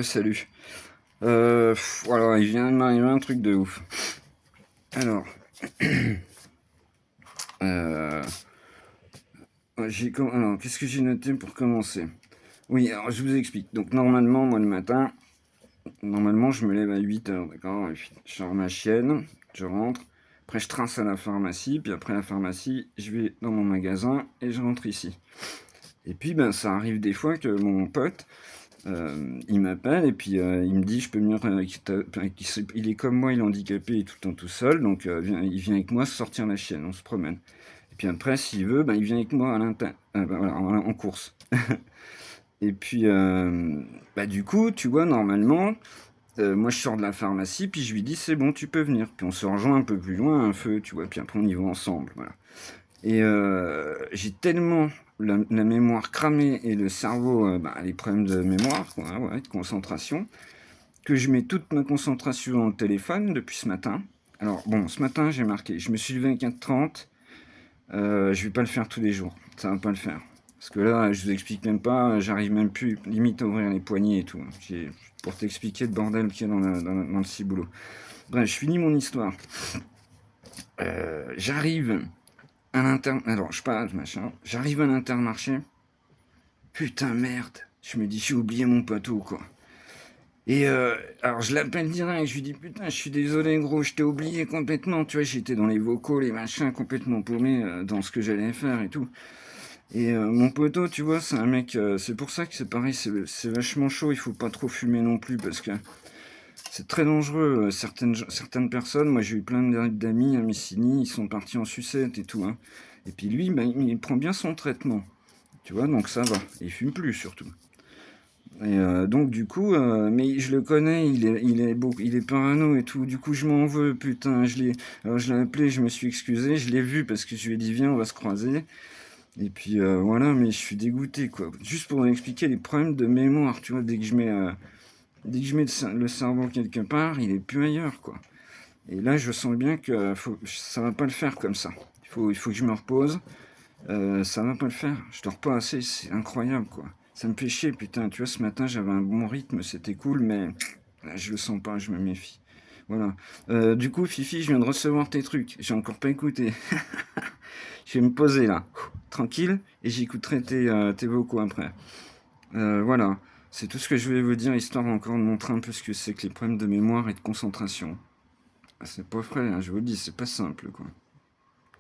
Salut. Voilà, il vient de m'arriver un truc de ouf. Alors, heu, alors, qu'est-ce que j'ai noté pour commencer? Oui, alors je vous explique. Donc normalement, moi, le matin, normalement, je me lève à 8 heures, d'accord? Et puis je sors ma chienne, je rentre, après je trace à la pharmacie, puis après la pharmacie, je vais dans mon magasin et je rentre ici. Et puis, ben, ça arrive des fois que mon pote, il m'appelle et puis, il me dit: «Je peux venir, il est comme moi, il est handicapé, il est tout le temps tout seul, donc il vient avec moi sortir la chienne, on se promène et puis après s'il veut, ben, il vient avec moi à bah, voilà, en course et puis, bah, du coup, tu vois, normalement, moi, je sors de la pharmacie, puis je lui dis: «C'est bon, tu peux venir». Puis on se rejoint un peu plus loin, un feu, tu vois? Puis après on y va ensemble, voilà et j'ai tellement la mémoire cramée et le cerveau, bah, les problèmes de mémoire, quoi, hein, ouais, de concentration, que je mets toute ma concentration dans le téléphone depuis ce matin. Alors bon, ce matin, j'ai marqué, je me suis levé à 4h30, je vais pas le faire tous les jours, ça va pas le faire. Parce que là, je vous explique même pas, j'arrive même plus limite à ouvrir les poignets et tout, hein. Pour t'expliquer le bordel qu'il y a dans le ciboulot. Bref, je finis mon histoire. J'arrive alors je passe, machin, j'arrive à l'Intermarché, putain merde, je me dis: «J'ai oublié mon poteau, quoi». Et alors je l'appelle direct, je lui dis: «Putain, je suis désolé gros, je t'ai oublié complètement». Tu vois? J'étais dans les vocaux, les machins, complètement paumé, dans ce que j'allais faire et tout. Et mon poteau, tu vois, c'est un mec, c'est pour ça que c'est pareil, c'est vachement chaud, il faut pas trop fumer non plus parce que c'est très dangereux, certaines personnes, moi j'ai eu plein d'amis à Messiny, ils sont partis en sucette et tout, hein. Et puis lui, bah, il prend bien son traitement, tu vois? Donc ça va, et il fume plus surtout. Et donc du coup, mais je le connais, il est parano et tout. Du coup, je m'en veux, putain. Alors je l'ai appelé, je me suis excusé, je l'ai vu parce que je lui ai dit: «Viens, on va se croiser». Et puis voilà, mais je suis dégoûté, quoi. Juste pour vous expliquer les problèmes de mémoire, tu vois? Dès que je mets le cerveau quelque part, il est plus ailleurs, quoi. Et là, je sens bien que ça va pas le faire comme ça. Il faut que je me repose. Ça va pas le faire. Je dors pas assez, c'est incroyable, quoi. Ça me fait chier, putain. Tu vois, ce matin, j'avais un bon rythme, c'était cool, mais là, je le sens pas, je me méfie. Voilà. Du coup, Fifi, je viens de recevoir tes trucs. J'ai encore pas écouté. Je vais me poser là, tranquille, et j'écouterai tes vocaux après. Voilà. C'est tout ce que je voulais vous dire, histoire encore de montrer un peu ce que c'est que les problèmes de mémoire et de concentration. Ah, c'est pas vrai, hein, je vous le dis, c'est pas simple, quoi.